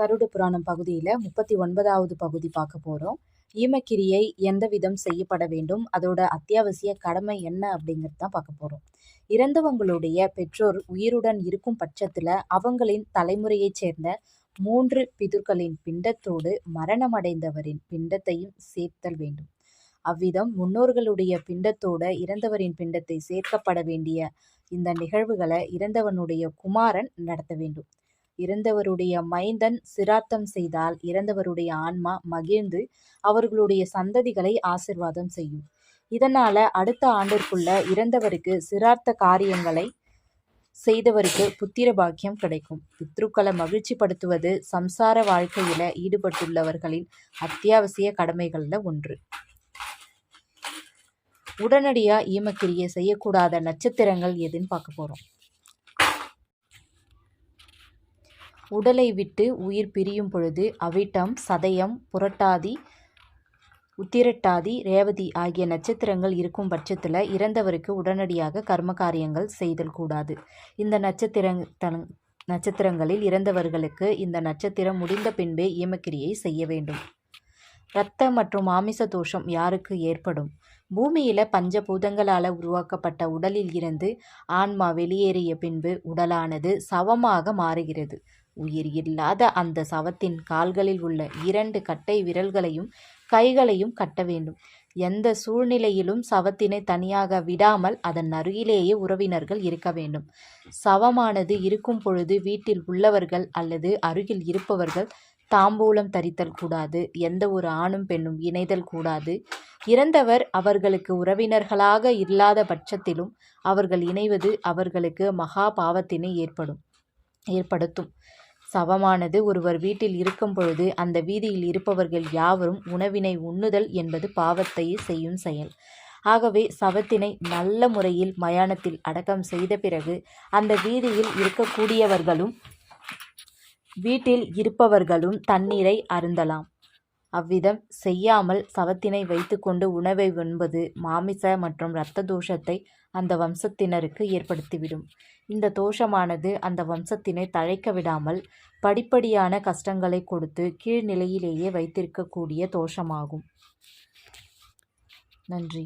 கருட புராணம் பகுதியில் 39வது பகுதி பார்க்க போகிறோம். ஈமக்கிரியை எந்த விதம் செய்யப்பட வேண்டும், அதோட அத்தியாவசிய கடமை என்ன அப்படிங்கிறது தான் பார்க்க போகிறோம். இறந்தவங்களுடைய பெற்றோர் உயிருடன் இருக்கும் பட்சத்தில் அவங்களின் தலைமுறையைச் சேர்ந்த 3 பிதுர்களின் பிண்டத்தோடு மரணமடைந்தவரின் பிண்டத்தையும் சேர்த்தல் வேண்டும். அவ்விதம் முன்னோர்களுடைய பிண்டத்தோட இறந்தவரின் பிண்டத்தை சேர்க்கப்பட வேண்டிய இந்த நிகழ்வுகளை இறந்தவனுடைய குமாரன் நடத்த வேண்டும். இறந்தவருடைய மைந்தன் சிரார்த்தம் செய்தால் இறந்தவருடைய ஆன்மா மகிழ்ந்து அவர்களுடைய சந்ததிகளை ஆசிர்வாதம் செய்யும். இதனால அடுத்த ஆண்டிற்குள்ள இறந்தவருக்கு சிரார்த்த காரியங்களை செய்தவருக்கு புத்திர பாக்கியம் கிடைக்கும். பித்ருக்களை மகிழ்ச்சி படுத்துவது சம்சார வாழ்க்கையில ஈடுபட்டுள்ளவர்களின் அத்தியாவசிய கடமைகள்ல ஒன்று. உடனடியா ஈமக்கிரியை செய்யக்கூடாத நட்சத்திரங்கள் எதுன்னு பார்க்க போறோம். உடலை விட்டு உயிர் பிரியும் பொழுது அவிட்டம், சதயம், புரட்டாதி, உத்திரட்டாதி, ரேவதி ஆகிய நட்சத்திரங்கள் இருக்கும் பட்சத்தில் இறந்தவருக்கு உடனடியாக கர்ம காரியங்கள் செய்தல் கூடாது. இந்த நட்சத்திரங்களில் இறந்தவர்களுக்கு இந்த நட்சத்திரம் முடிந்த பின்பே ஈமக்கிரியை செய்ய வேண்டும். இரத்த மற்றும் மாமிச தோஷம் யாருக்கு ஏற்படும்? பூமியில பஞ்சபூதங்களால் உருவாக்கப்பட்ட உடலில் இருந்து ஆன்மா வெளியேறிய பின்பு உடலானது சவமாக மாறுகிறது. உயிர் இல்லாத அந்த சவத்தின் கால்களில் உள்ள 2 கட்டை விரல்களையும் கைகளையும் கட்ட வேண்டும். எந்த சூழ்நிலையிலும் சவத்தினை தனியாக விடாமல் அதன் அருகிலேயே உறவினர்கள் இருக்க வேண்டும். சவமானது இருக்கும் பொழுது வீட்டில் உள்ளவர்கள் அல்லது அருகில் இருப்பவர்கள் தாம்பூலம் தரித்தல் கூடாது. எந்த ஒரு ஆணும் பெண்ணும் இணைதல் கூடாது. இறந்தவர் அவர்களுக்கு உறவினர்களாக இல்லாத பட்சத்திலும் அவர்கள் இணைவது அவர்களுக்கு மகா பாவத்தினை ஏற்படுத்தும். சவமானது ஒருவர் வீட்டில் இருக்கும் பொழுது அந்த வீதியில் இருப்பவர்கள் யாவரும் உணவினை உண்ணுதல் என்பது பாவத்தை செய்யும் செயல். ஆகவே சவத்தினை நல்ல முறையில் மயானத்தில் அடக்கம் செய்த பிறகு அந்த வீதியில் இருக்கக்கூடியவர்களும் வீட்டில் இருப்பவர்களும் தண்ணீரை அருந்தலாம். அவ்விதம் செய்யாமல் சவத்தினை வைத்துக்கொண்டு உணவை உண்பது மாமிச மற்றும் இரத்த தோஷத்தை அந்த வம்சத்தினருக்கு ஏற்படுத்திவிடும். இந்த தோஷமானது அந்த வம்சத்தினை தழைக்க விடாமல் படிப்படியான கஷ்டங்களை கொடுத்து கீழ்நிலையிலேயே வைத்திருக்கக்கூடிய தோஷமாகும். நன்றி.